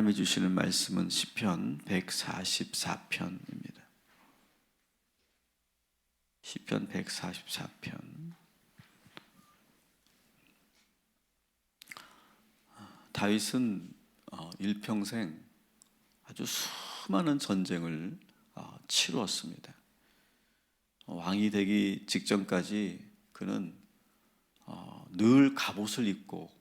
하나님이 주시는 말씀은 시편 144편입니다. 시편 144편. 다윗은 일평생 아주 수많은 전쟁을 치루었습니다. 왕이 되기 직전까지 그는 늘 갑옷을 입고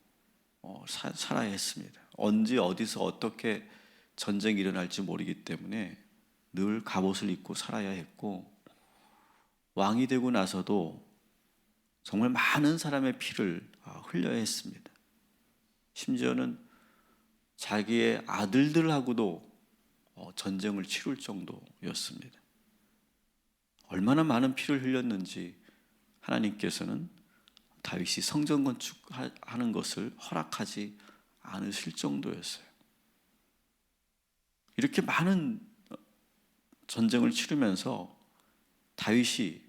살아야 했습니다. 언제 어디서 어떻게 전쟁이 일어날지 모르기 때문에 늘 갑옷을 입고 살아야 했고, 왕이 되고 나서도 정말 많은 사람의 피를 흘려야 했습니다. 심지어는 자기의 아들들하고도 전쟁을 치룰 정도였습니다. 얼마나 많은 피를 흘렸는지 하나님께서는 다윗이 성전 건축하는 것을 허락하지 않으실 정도였어요. 이렇게 많은 전쟁을 치르면서 다윗이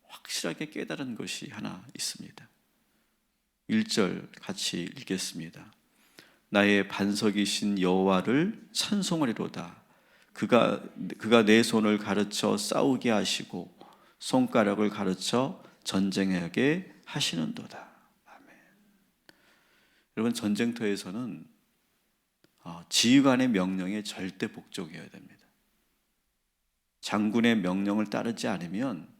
확실하게 깨달은 것이 하나 있습니다. 1절 같이 읽겠습니다. 나의 반석이신 여호와를 찬송하리로다. 그가 내 손을 가르쳐 싸우게 하시고 손가락을 가르쳐 전쟁하게 하시는도다. 아멘. 여러분, 전쟁터에서는 지휘관의 명령에 절대 복종해야 됩니다. 장군의 명령을 따르지 않으면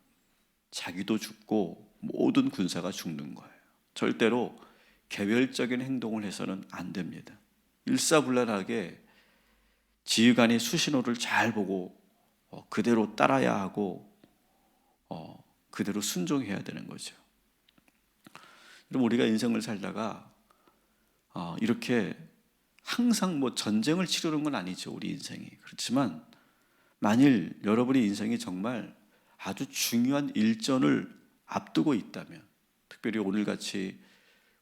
자기도 죽고 모든 군사가 죽는 거예요. 절대로 개별적인 행동을 해서는 안 됩니다. 일사불란하게 지휘관이 수신호를 잘 보고 그대로 따라야 하고 그대로 순종해야 되는 거죠. 여러분, 우리가 인생을 살다가 이렇게 항상 전쟁을 치르는 건 아니죠, 우리 인생이. 그렇지만 만일 여러분의 인생이 정말 아주 중요한 일전을 앞두고 있다면, 특별히 오늘같이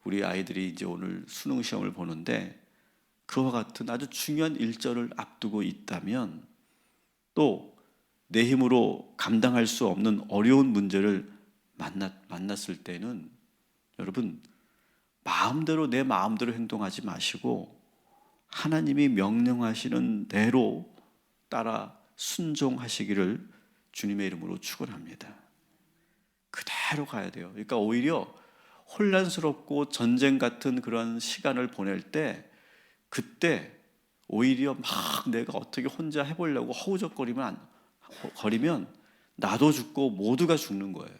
우리 아이들이 이제 오늘 수능 시험을 보는데 그와 같은 아주 중요한 일전을 앞두고 있다면, 또 내 힘으로 감당할 수 없는 어려운 문제를 만났을 때는 여러분, 내 마음대로 행동하지 마시고 하나님이 명령하시는 대로 따라 순종하시기를 주님의 이름으로 축원합니다. 그대로 가야 돼요. 그러니까 오히려 혼란스럽고 전쟁 같은 그런 시간을 보낼 때, 그때 오히려 막 내가 어떻게 혼자 해보려고 허우적거리면 나도 죽고 모두가 죽는 거예요.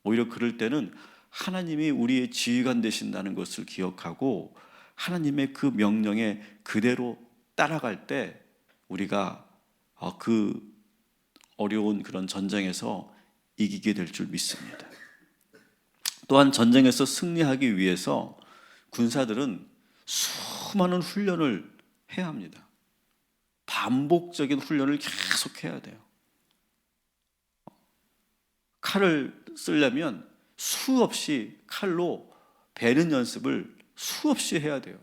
오히려 그럴 때는 하나님이 우리의 지휘관 되신다는 것을 기억하고 하나님의 그 명령에 그대로 따라갈 때 우리가 그 어려운 그런 전쟁에서 이기게 될 줄 믿습니다. 또한 전쟁에서 승리하기 위해서 군사들은 수많은 훈련을 해야 합니다. 반복적인 훈련을 계속 해야 돼요. 칼을 쓰려면 수없이 칼로 베는 연습을 수없이 해야 돼요.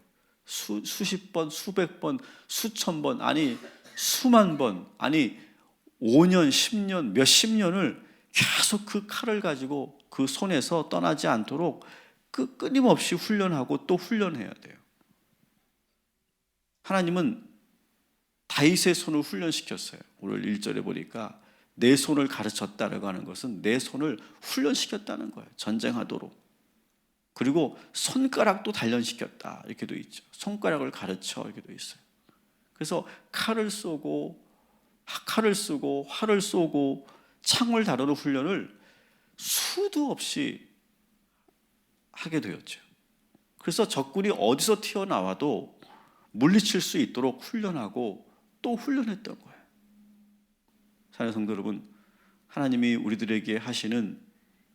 수십 번, 수백 번, 수천 번, 아니 수만 번, 아니 5년, 10년, 몇십 년을 계속 그 칼을 가지고 그 손에서 떠나지 않도록 끊임없이 훈련하고 또 훈련해야 돼요. 하나님은 다윗의 손을 훈련시켰어요. 오늘 1절에 보니까 내 손을 가르쳤다라고 하는 것은 내 손을 훈련시켰다는 거예요. 전쟁하도록. 그리고 손가락도 단련시켰다 이렇게 돼 있죠. 손가락을 가르쳐 이렇게 돼 있어요. 그래서 칼을 쓰고 활을 쏘고 창을 다루는 훈련을 수도 없이 하게 되었죠. 그래서 적군이 어디서 튀어나와도 물리칠 수 있도록 훈련하고 또 훈련했던 거예요. 사랑하는 성도 여러분, 하나님이 우리들에게 하시는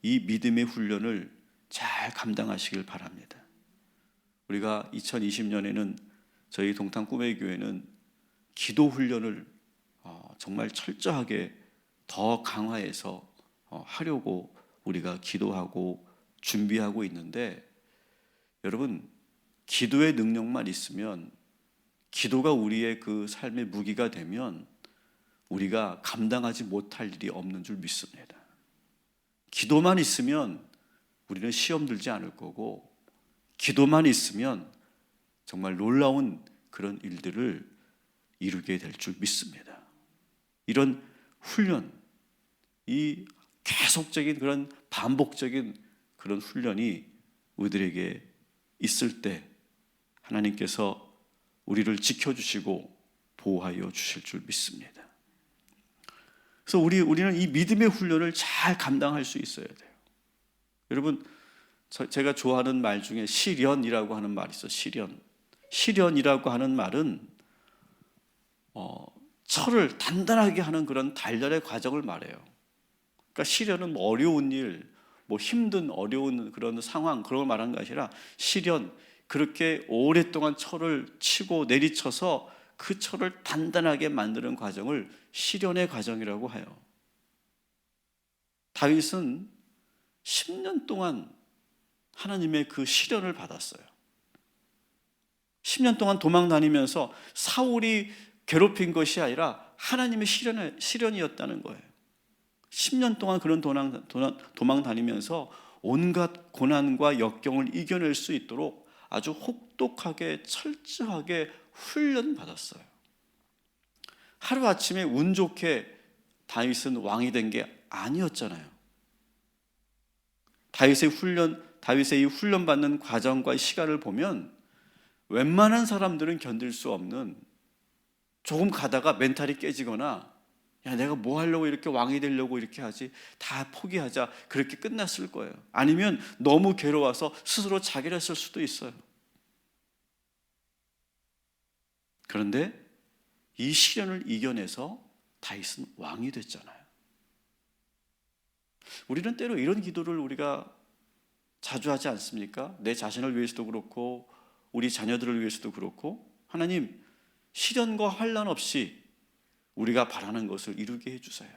이 믿음의 훈련을 잘 감당하시길 바랍니다. 우리가 2020년에는 저희 동탄 꿈의 교회는 기도 훈련을 정말 철저하게 더 강화해서 하려고 우리가 기도하고 준비하고 있는데, 여러분, 기도의 능력만 있으면, 기도가 우리의 그 삶의 무기가 되면 우리가 감당하지 못할 일이 없는 줄 믿습니다. 기도만 있으면 우리는 시험 들지 않을 거고, 기도만 있으면 정말 놀라운 그런 일들을 이루게 될 줄 믿습니다. 이런 훈련, 이 계속적인 그런 반복적인 그런 훈련이 우리들에게 있을 때 하나님께서 우리를 지켜주시고 보호하여 주실 줄 믿습니다. 그래서 우리는 이 믿음의 훈련을 잘 감당할 수 있어야 돼요. 여러분, 제가 좋아하는 말 중에 시련이라고 하는 말이 있어요. 시련이라고 하는 말은 철을 단단하게 하는 그런 단련의 과정을 말해요. 그러니까 시련은 뭐 어려운 일, 뭐 힘든 어려운 그런 상황, 그런 걸 말하는 것이 아니라 시련, 그렇게 오랫동안 철을 치고 내리쳐서 그 철을 단단하게 만드는 과정을 시련의 과정이라고 해요. 다윗은 10년 동안 하나님의 그 시련을 받았어요. 10년 동안 도망 다니면서 사울이 괴롭힌 것이 아니라 하나님의 시련이었다는 거예요. 10년 동안 그런 도망 다니면서 온갖 고난과 역경을 이겨낼 수 있도록 아주 혹독하게 철저하게 훈련받았어요. 하루아침에 운 좋게 다윗은 왕이 된 게 아니었잖아요. 다윗의 이 훈련받는 과정과 시간을 보면 웬만한 사람들은 견딜 수 없는, 조금 가다가 멘탈이 깨지거나 야, 내가 뭐 하려고 이렇게 왕이 되려고 이렇게 하지, 다 포기하자, 그렇게 끝났을 거예요. 아니면 너무 괴로워서 스스로 자결 했을 수도 있어요. 그런데 이 시련을 이겨내서 다윗은 왕이 됐잖아요. 우리는 때로 이런 기도를 우리가 자주 하지 않습니까? 내 자신을 위해서도 그렇고 우리 자녀들을 위해서도 그렇고, 하나님, 시련과 환난 없이 우리가 바라는 것을 이루게 해주세요.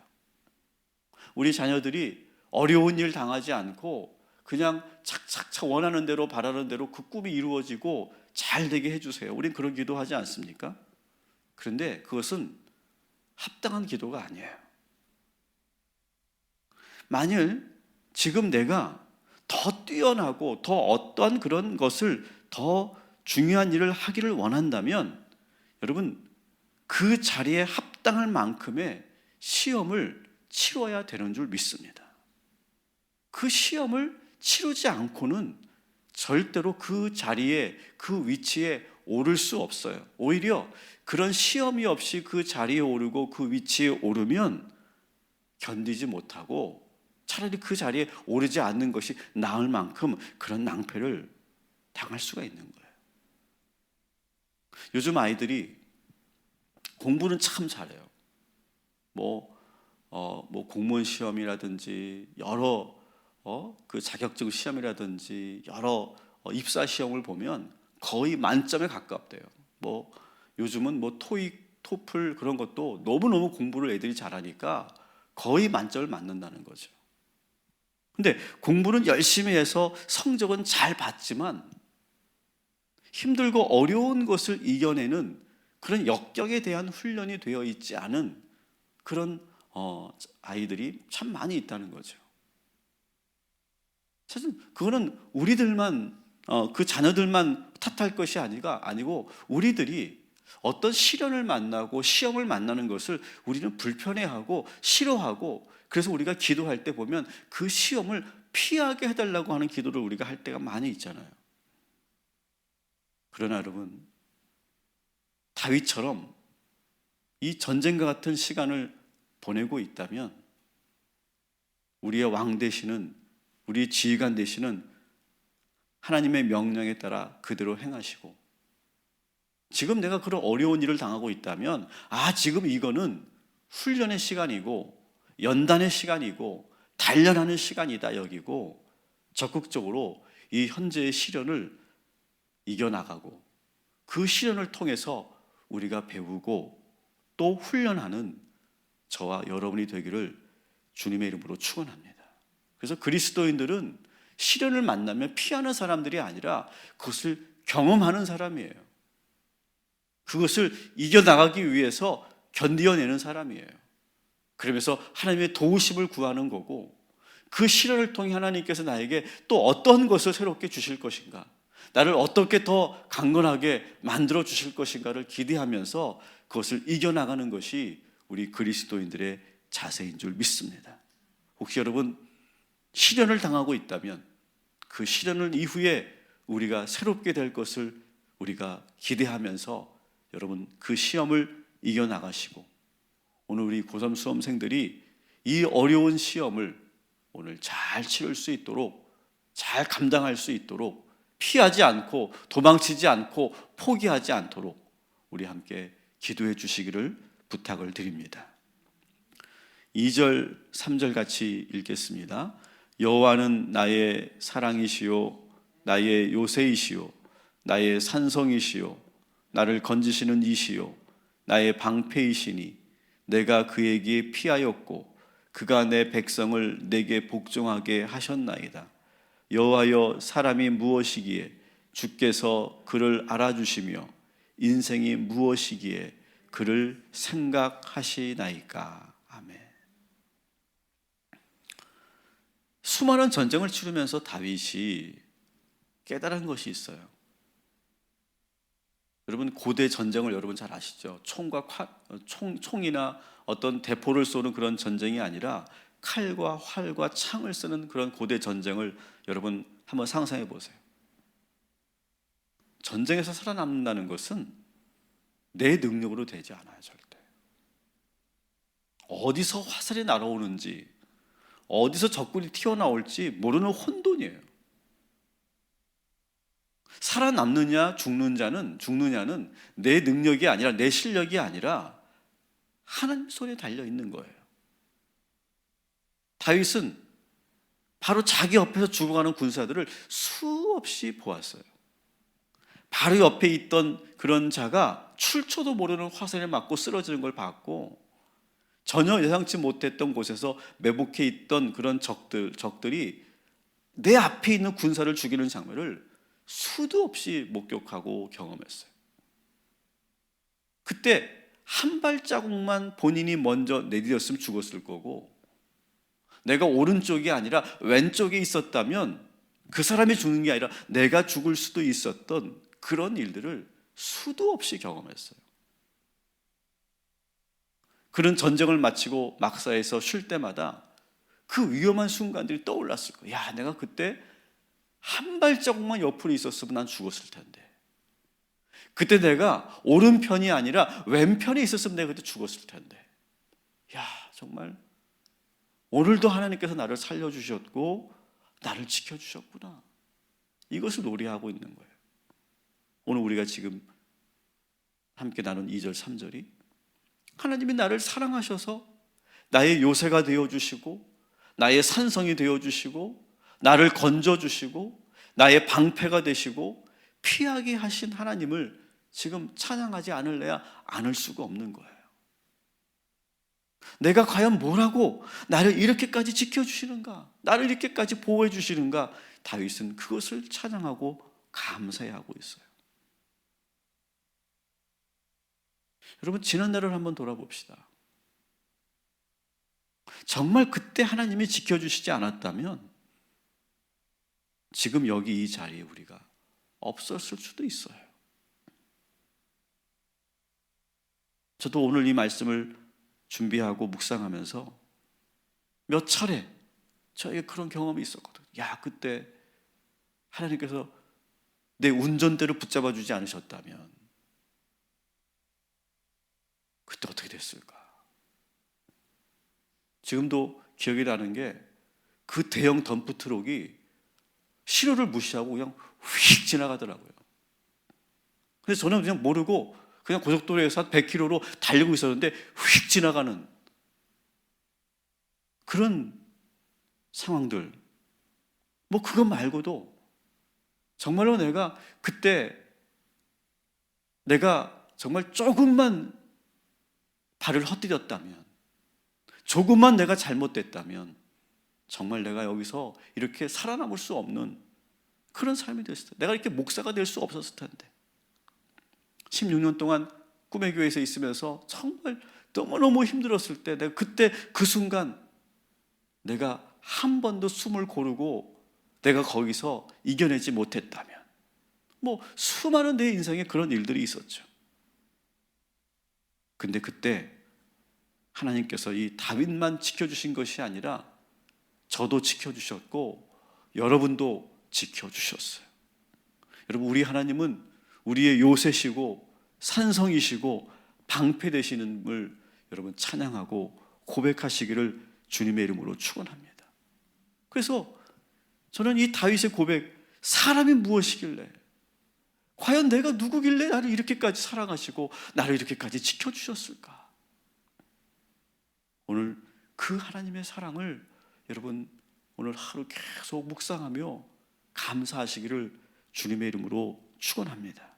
우리 자녀들이 어려운 일 당하지 않고 그냥 착착착 원하는 대로 바라는 대로 그 꿈이 이루어지고 잘 되게 해주세요. 우린 그런 기도하지 않습니까? 그런데 그것은 합당한 기도가 아니에요. 만일 지금 내가 더 뛰어나고 더 어떠한 그런 것을, 더 중요한 일을 하기를 원한다면 여러분, 그 자리에 합당할 만큼의 시험을 치러야 되는 줄 믿습니다. 그 시험을 치르지 않고는 절대로 그 자리에, 그 위치에 오를 수 없어요. 오히려 그런 시험이 없이 그 자리에 오르고 그 위치에 오르면 견디지 못하고 차라리 그 자리에 오르지 않는 것이 나을 만큼 그런 낭패를 당할 수가 있는 거예요. 요즘 아이들이 공부는 참 잘해요. 뭐 공무원 시험이라든지 여러 그 자격증 시험이라든지 여러 입사 시험을 보면 거의 만점에 가깝대요. 뭐 요즘은 뭐 토익, 토플 그런 것도 너무너무 공부를 애들이 잘하니까 거의 만점을 맞는다는 거죠. 근데 공부는 열심히 해서 성적은 잘 받지만 힘들고 어려운 것을 이겨내는 그런 역경에 대한 훈련이 되어 있지 않은 그런 아이들이 참 많이 있다는 거죠. 사실 그거는 우리들만, 그 자녀들만 탓할 것이 아니고 우리들이 어떤 시련을 만나고 시험을 만나는 것을 우리는 불편해하고 싫어하고, 그래서 우리가 기도할 때 보면 그 시험을 피하게 해달라고 하는 기도를 우리가 할 때가 많이 있잖아요. 그러나 여러분, 다윗처럼 이 전쟁과 같은 시간을 보내고 있다면 우리의 왕 되시는, 우리의 지휘관 되시는 하나님의 명령에 따라 그대로 행하시고, 지금 내가 그런 어려운 일을 당하고 있다면 지금 이거는 훈련의 시간이고 연단의 시간이고 단련하는 시간이다 여기고 적극적으로 이 현재의 시련을 이겨나가고 그 시련을 통해서 우리가 배우고 또 훈련하는 저와 여러분이 되기를 주님의 이름으로 축원합니다. 그래서 그리스도인들은 시련을 만나면 피하는 사람들이 아니라 그것을 경험하는 사람이에요. 그것을 이겨나가기 위해서 견디어내는 사람이에요. 그러면서 하나님의 도우심을 구하는 거고, 그 시련을 통해 하나님께서 나에게 또 어떤 것을 새롭게 주실 것인가, 나를 어떻게 더 강건하게 만들어 주실 것인가를 기대하면서 그것을 이겨나가는 것이 우리 그리스도인들의 자세인 줄 믿습니다. 혹시 여러분 시련을 당하고 있다면 그 시련을 이후에 우리가 새롭게 될 것을 우리가 기대하면서 여러분 그 시험을 이겨나가시고, 오늘 우리 고3 수험생들이 이 어려운 시험을 오늘 잘 치를 수 있도록, 잘 감당할 수 있도록, 피하지 않고 도망치지 않고 포기하지 않도록 우리 함께 기도해 주시기를 부탁을 드립니다. 2절 3절 같이 읽겠습니다. 여호와는 나의 사랑이시요 나의 요새이시요 나의 산성이시요 나를 건지시는 이시요 나의 방패이시니 내가 그에게 피하였고 그가 내 백성을 내게 복종하게 하셨나이다. 여호와여, 사람이 무엇이기에 주께서 그를 알아주시며 인생이 무엇이기에 그를 생각하시나이까. 아멘. 수많은 전쟁을 치르면서 다윗이 깨달은 것이 있어요. 여러분 고대 전쟁을 여러분 잘 아시죠? 총이나 어떤 대포를 쏘는 그런 전쟁이 아니라 칼과 활과 창을 쓰는 그런 고대 전쟁을 여러분 한번 상상해 보세요. 전쟁에서 살아남는다는 것은 내 능력으로 되지 않아요, 절대. 어디서 화살이 날아오는지, 어디서 적군이 튀어나올지 모르는 혼돈이에요. 살아남느냐 죽느냐는 내 능력이 아니라, 내 실력이 아니라 하나님 손에 달려 있는 거예요. 다윗은 바로 자기 옆에서 죽어가는 군사들을 수없이 보았어요. 바로 옆에 있던 그런 자가 출처도 모르는 화살에 맞고 쓰러지는 걸 봤고, 전혀 예상치 못했던 곳에서 매복해 있던 그런 적들이 내 앞에 있는 군사를 죽이는 장면을 수도 없이 목격하고 경험했어요. 그때 한 발자국만 본인이 먼저 내디뎠으면 죽었을 거고, 내가 오른쪽이 아니라 왼쪽에 있었다면 그 사람이 죽는 게 아니라 내가 죽을 수도 있었던 그런 일들을 수도 없이 경험했어요. 그런 전쟁을 마치고 막사에서 쉴 때마다 그 위험한 순간들이 떠올랐을 거예요. 야, 내가 그때 한 발자국만 옆으로 있었으면 난 죽었을 텐데, 그때 내가 오른편이 아니라 왼편에 있었으면 내가 그때 죽었을 텐데, 야, 정말 오늘도 하나님께서 나를 살려주셨고 나를 지켜주셨구나, 이것을 노래하고 있는 거예요. 오늘 우리가 지금 함께 나눈 2절 3절이 하나님이 나를 사랑하셔서 나의 요새가 되어주시고 나의 산성이 되어주시고 나를 건져주시고 나의 방패가 되시고 피하게 하신 하나님을 지금 찬양하지 않을래야 않을 수가 없는 거예요. 내가 과연 뭐라고 나를 이렇게까지 지켜주시는가, 나를 이렇게까지 보호해 주시는가, 다윗은 그것을 찬양하고 감사해하고 있어요. 여러분, 지난날을 한번 돌아봅시다. 정말 그때 하나님이 지켜주시지 않았다면 지금 여기 이 자리에 우리가 없었을 수도 있어요. 저도 오늘 이 말씀을 준비하고 묵상하면서 몇 차례 저에게 그런 경험이 있었거든요. 야, 그때 하나님께서 내 운전대를 붙잡아 주지 않으셨다면 그때 어떻게 됐을까? 지금도 기억이 나는 게 그 대형 덤프 트럭이 신호를 무시하고 그냥 휙 지나가더라고요. 그래서 저는 그냥 모르고 그냥 고속도로에서 한 100km로 달리고 있었는데 휙 지나가는 그런 상황들, 뭐 그것 말고도 정말로 내가 그때 내가 정말 조금만 발을 헛디뎠다면, 조금만 내가 잘못됐다면 정말 내가 여기서 이렇게 살아남을 수 없는 그런 삶이 됐을 텐데, 내가 이렇게 목사가 될 수 없었을 텐데, 16년 동안 꿈의 교회에서 있으면서 정말 너무너무 힘들었을 때, 내가 그때 그 순간 내가 한 번도 숨을 고르고 내가 거기서 이겨내지 못했다면, 뭐 수많은 내 인생에 그런 일들이 있었죠. 근데 그때 하나님께서 이 다윗만 지켜주신 것이 아니라 저도 지켜주셨고 여러분도 지켜주셨어요. 여러분, 우리 하나님은 우리의 요새시고 산성이시고 방패 되시는 걸 여러분 찬양하고 고백하시기를 주님의 이름으로 축원합니다. 그래서 저는 이 다윗의 고백, 사람이 무엇이길래, 과연 내가 누구길래 나를 이렇게까지 사랑하시고 나를 이렇게까지 지켜주셨을까? 오늘 그 하나님의 사랑을 여러분 오늘 하루 계속 묵상하며 감사하시기를 주님의 이름으로 축원합니다.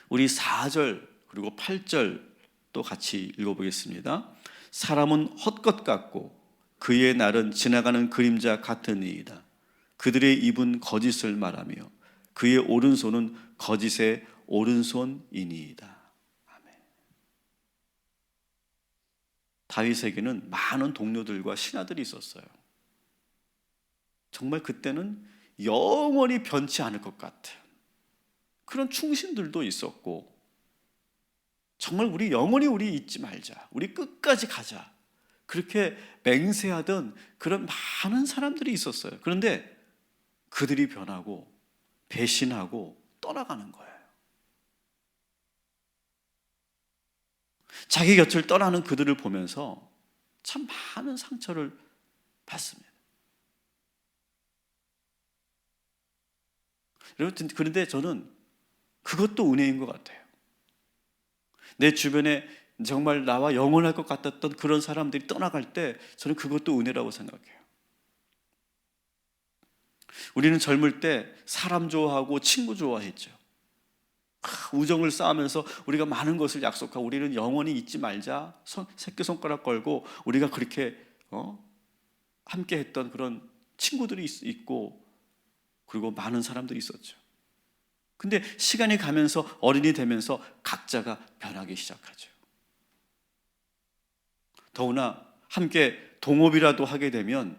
우리 4절 그리고 8절 또 같이 읽어보겠습니다. 사람은 헛것 같고 그의 날은 지나가는 그림자 같으니이다. 그들의 입은 거짓을 말하며 그의 오른손은 거짓의 오른손이니이다. 아멘. 다윗에게는 많은 동료들과 신하들이 있었어요. 정말 그때는 영원히 변치 않을 것 같은 그런 충신들도 있었고, 정말 우리 영원히 우리 잊지 말자, 우리 끝까지 가자, 그렇게 맹세하던 그런 많은 사람들이 있었어요. 그런데 그들이 변하고 배신하고 떠나가는 거예요. 자기 곁을 떠나는 그들을 보면서 참 많은 상처를 받습니다. 여러분, 그런데 저는 그것도 은혜인 것 같아요. 내 주변에 정말 나와 영원할 것 같았던 그런 사람들이 떠나갈 때 저는 그것도 은혜라고 생각해요. 우리는 젊을 때 사람 좋아하고 친구 좋아했죠. 우정을 쌓으면서 우리가 많은 것을 약속하고 우리는 영원히 잊지 말자, 새끼손가락 걸고 우리가 그렇게 함께 했던 그런 친구들이 있고, 그리고 많은 사람들이 있었죠. 근데 시간이 가면서 어른이 되면서 각자가 변하기 시작하죠. 더구나 함께 동업이라도 하게 되면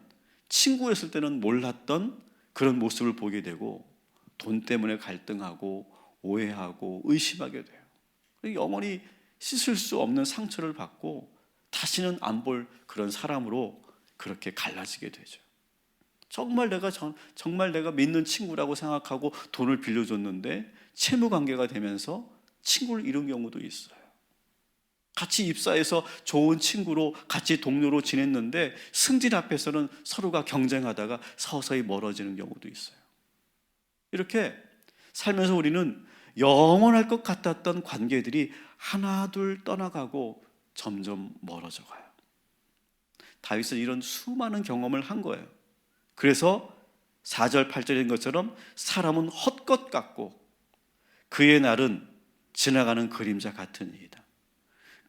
친구였을 때는 몰랐던 그런 모습을 보게 되고 돈 때문에 갈등하고 오해하고 의심하게 돼요. 영원히 씻을 수 없는 상처를 받고 다시는 안 볼 그런 사람으로 그렇게 갈라지게 되죠. 정말 내가 믿는 친구라고 생각하고 돈을 빌려줬는데 채무 관계가 되면서 친구를 잃은 경우도 있어요. 같이 입사해서 좋은 친구로 같이 동료로 지냈는데 승진 앞에서는 서로가 경쟁하다가 서서히 멀어지는 경우도 있어요. 이렇게 살면서 우리는 영원할 것 같았던 관계들이 하나둘 떠나가고 점점 멀어져 가요. 다윗은 이런 수많은 경험을 한 거예요. 그래서 4절 8절인 것처럼 사람은 헛것 같고 그의 날은 지나가는 그림자 같으니이다.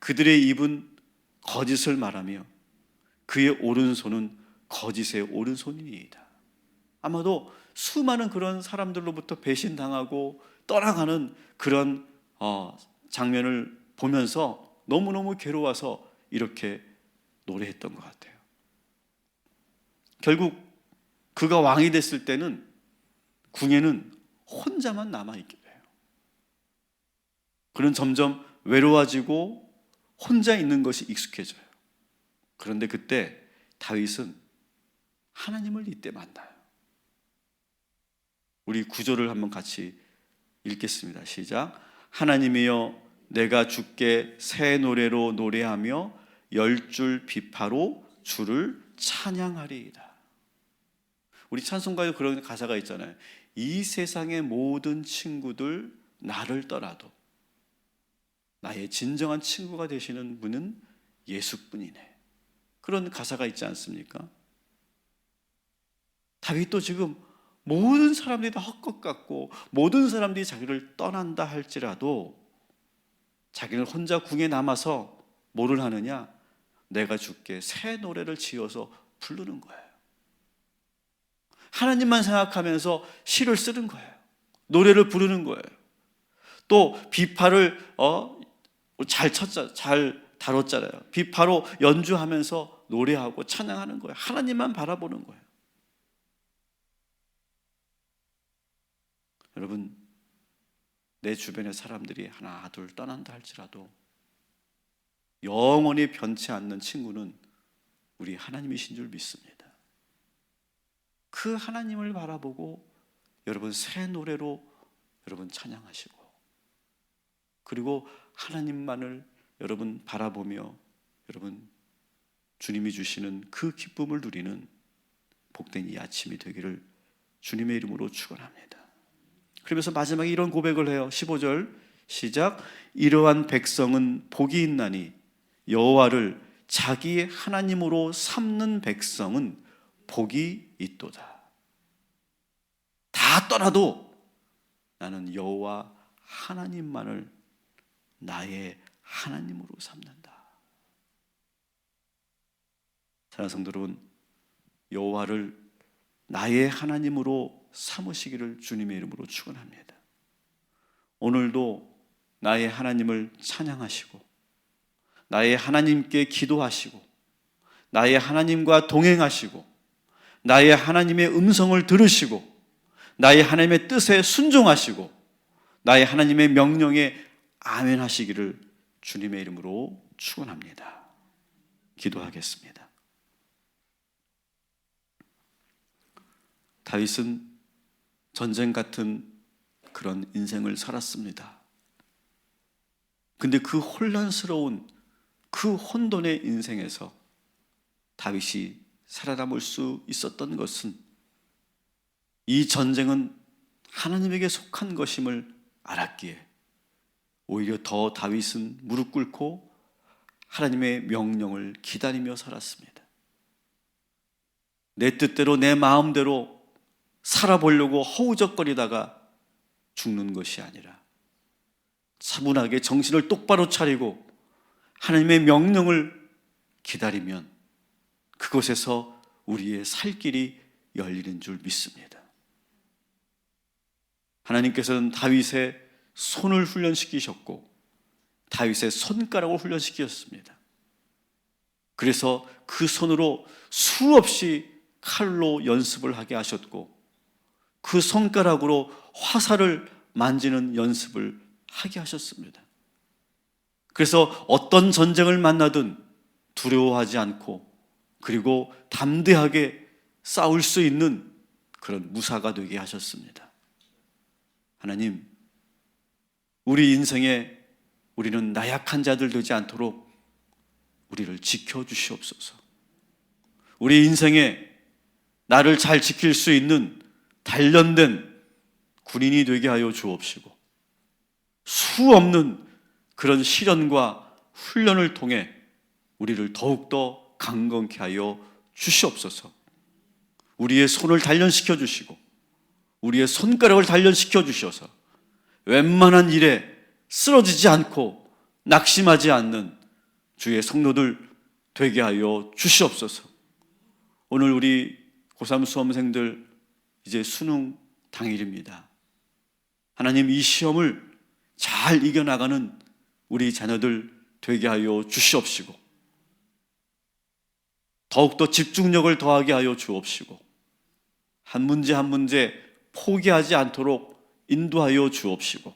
그들의 입은 거짓을 말하며 그의 오른손은 거짓의 오른손이니이다. 아마도 수많은 그런 사람들로부터 배신당하고 떠나가는 그런 장면을 보면서 너무너무 괴로워서 이렇게 노래했던 것 같아요. 결국 그가 왕이 됐을 때는 궁에는 혼자만 남아있게 돼요. 그는 점점 외로워지고 혼자 있는 것이 익숙해져요. 그런데 그때 다윗은 하나님을 이때 만나요. 우리 구절을 한번 같이 읽겠습니다. 시작. 하나님이여 내가 주께 새 노래로 노래하며 10줄 비파로 주를 찬양하리이다. 우리 찬송가에 그런 가사가 있잖아요. 이 세상의 모든 친구들 나를 떠나도 나의 진정한 친구가 되시는 분은 예수뿐이네. 그런 가사가 있지 않습니까? 다윗도 지금 모든 사람들이 다 헛것 같고 모든 사람들이 자기를 떠난다 할지라도 자기는 혼자 궁에 남아서 뭐를 하느냐? 내가 주께 새 노래를 지어서 부르는 거예요. 하나님만 생각하면서 시를 쓰는 거예요. 노래를 부르는 거예요. 또 비파를 잘 다뤘잖아요. 비파로 연주하면서 노래하고 찬양하는 거예요. 하나님만 바라보는 거예요. 여러분, 내 주변의 사람들이 하나 둘 떠난다 할지라도 영원히 변치 않는 친구는 우리 하나님이신 줄 믿습니다. 그 하나님을 바라보고 여러분 새 노래로 여러분 찬양하시고, 그리고 하나님만을 여러분 바라보며 여러분 주님이 주시는 그 기쁨을 누리는 복된 이 아침이 되기를 주님의 이름으로 축원합니다. 그러면서 마지막에 이런 고백을 해요. 15절 시작. 이러한 백성은 복이 있나니 여호와를 자기의 하나님으로 삼는 백성은 복이 있도다. 다 떠나도 나는 여호와 하나님만을 나의 하나님으로 삼는다. 사랑하는 성도 여러분, 여호와를 나의 하나님으로 삼으시기를 주님의 이름으로 축원합니다. 오늘도 나의 하나님을 찬양하시고 나의 하나님께 기도하시고 나의 하나님과 동행하시고 나의 하나님의 음성을 들으시고 나의 하나님의 뜻에 순종하시고 나의 하나님의 명령에 아멘하시기를 주님의 이름으로 축원합니다. 기도하겠습니다. 다윗은 전쟁 같은 그런 인생을 살았습니다. 근데 그 혼란스러운 그 혼돈의 인생에서 다윗이 살아남을 수 있었던 것은 이 전쟁은 하나님에게 속한 것임을 알았기에 오히려 더 다윗은 무릎 꿇고 하나님의 명령을 기다리며 살았습니다. 내 뜻대로 내 마음대로 살아보려고 허우적거리다가 죽는 것이 아니라 차분하게 정신을 똑바로 차리고 하나님의 명령을 기다리면 그곳에서 우리의 살 길이 열리는 줄 믿습니다. 하나님께서는 다윗의 손을 훈련시키셨고 다윗의 손가락을 훈련시키셨습니다. 그래서 그 손으로 수없이 칼로 연습을 하게 하셨고 그 손가락으로 화살을 만지는 연습을 하게 하셨습니다. 그래서 어떤 전쟁을 만나든 두려워하지 않고 그리고 담대하게 싸울 수 있는 그런 무사가 되게 하셨습니다. 하나님, 우리 인생에 우리는 나약한 자들 되지 않도록 우리를 지켜주시옵소서. 우리 인생에 나를 잘 지킬 수 있는 단련된 군인이 되게 하여 주옵시고 수없는 그런 시련과 훈련을 통해 우리를 더욱더 강건케 하여 주시옵소서. 우리의 손을 단련시켜 주시고 우리의 손가락을 단련시켜 주셔서 웬만한 일에 쓰러지지 않고 낙심하지 않는 주의 성도들 되게 하여 주시옵소서. 오늘 우리 고3 수험생들 이제 수능 당일입니다. 하나님, 이 시험을 잘 이겨나가는 우리 자녀들 되게 하여 주시옵시고 더욱더 집중력을 더하게 하여 주옵시고 한 문제 한 문제 포기하지 않도록 인도하여 주옵시고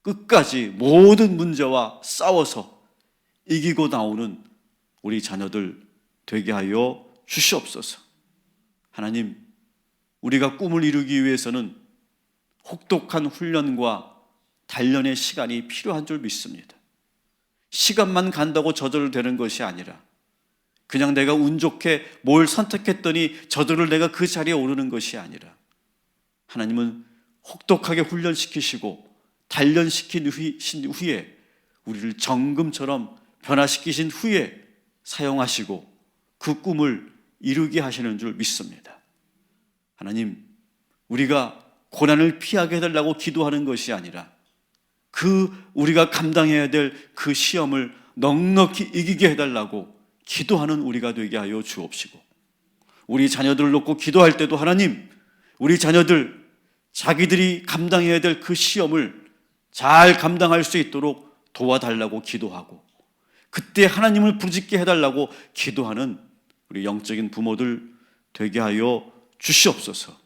끝까지 모든 문제와 싸워서 이기고 나오는 우리 자녀들 되게 하여 주시옵소서. 하나님, 우리가 꿈을 이루기 위해서는 혹독한 훈련과 단련의 시간이 필요한 줄 믿습니다. 시간만 간다고 저절로 되는 것이 아니라 그냥 내가 운 좋게 뭘 선택했더니 저절로 내가 그 자리에 오르는 것이 아니라 하나님은 혹독하게 훈련시키시고 단련시킨 후에 우리를 정금처럼 변화시키신 후에 사용하시고 그 꿈을 이루게 하시는 줄 믿습니다. 하나님, 우리가 고난을 피하게 해달라고 기도하는 것이 아니라 우리가 감당해야 될 그 시험을 넉넉히 이기게 해달라고 기도하는 우리가 되게 하여 주옵시고 우리 자녀들을 놓고 기도할 때도 하나님, 우리 자녀들 자기들이 감당해야 될 그 시험을 잘 감당할 수 있도록 도와달라고 기도하고 그때 하나님을 부르짖게 해달라고 기도하는 우리 영적인 부모들 되게 하여 주시옵소서.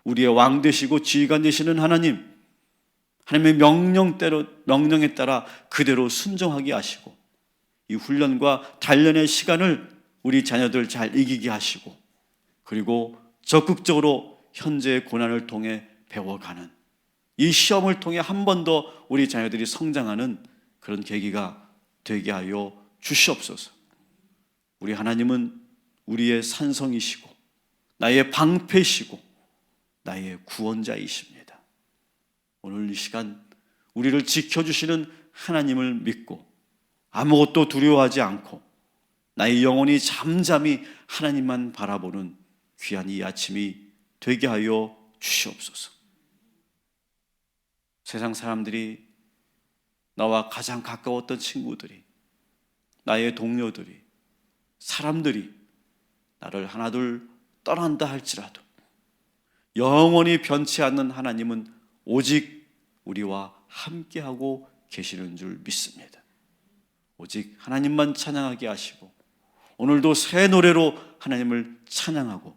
우리의 왕 되시고 지휘관 되시는 하나님, 하나님의 명령에 따라 그대로 순종하게 하시고, 이 훈련과 단련의 시간을 우리 자녀들 잘 이기게 하시고, 그리고 적극적으로 현재의 고난을 통해 배워가는, 이 시험을 통해 한 번 더 우리 자녀들이 성장하는 그런 계기가 되게 하여 주시옵소서. 우리 하나님은 우리의 산성이시고 나의 방패시고 나의 구원자이십니다. 오늘 이 시간 우리를 지켜주시는 하나님을 믿고 아무것도 두려워하지 않고 나의 영혼이 잠잠히 하나님만 바라보는 귀한 이 아침이 되게 하여 주시옵소서. 세상 사람들이, 나와 가장 가까웠던 친구들이, 나의 동료들이, 사람들이 나를 하나둘 떠난다 할지라도 영원히 변치 않는 하나님은 오직 우리와 함께하고 계시는 줄 믿습니다. 오직 하나님만 찬양하게 하시고 오늘도 새 노래로 하나님을 찬양하고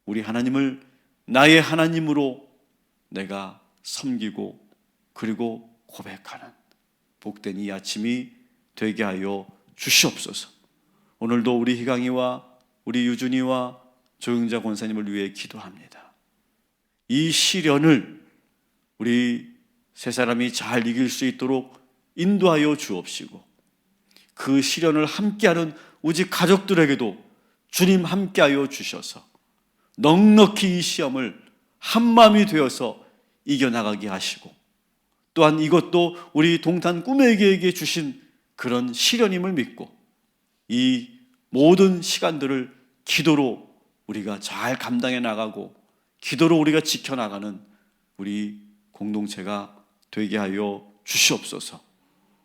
우리 하나님을 나의 하나님으로 내가 섬기고 그리고 고백하는 복된 이 아침이 되게 하여 주시옵소서. 오늘도 우리 희강이와 우리 유준이와 조영자 권사님을 위해 기도합니다. 이 시련을 우리 세 사람이 잘 이길 수 있도록 인도하여 주옵시고, 그 시련을 함께하는 우리 가족들에게도 주님 함께하여 주셔서 넉넉히 이 시험을 한마음이 되어서 이겨나가게 하시고, 또한 이것도 우리 동탄 꿈애기에게 주신 그런 시련임을 믿고 이 모든 시간들을 기도로 우리가 잘 감당해 나가고 기도로 우리가 지켜나가는 우리 공동체가 되게 하여 주시옵소서.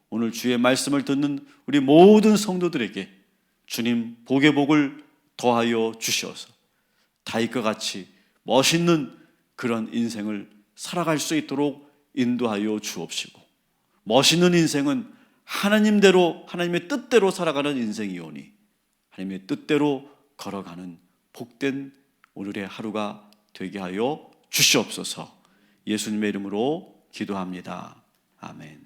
오늘 주의 말씀을 듣는 우리 모든 성도들에게 주님 복의 복을 더하여 주셔서 다윗과 같이 멋있는 그런 인생을 살아갈 수 있도록 인도하여 주옵시고, 멋있는 인생은 하나님대로, 하나님의 뜻대로 살아가는 인생이오니 하나님의 뜻대로 걸어가는 복된 오늘의 하루가 되게 하여 주시옵소서. 예수님의 이름으로 기도합니다. 아멘.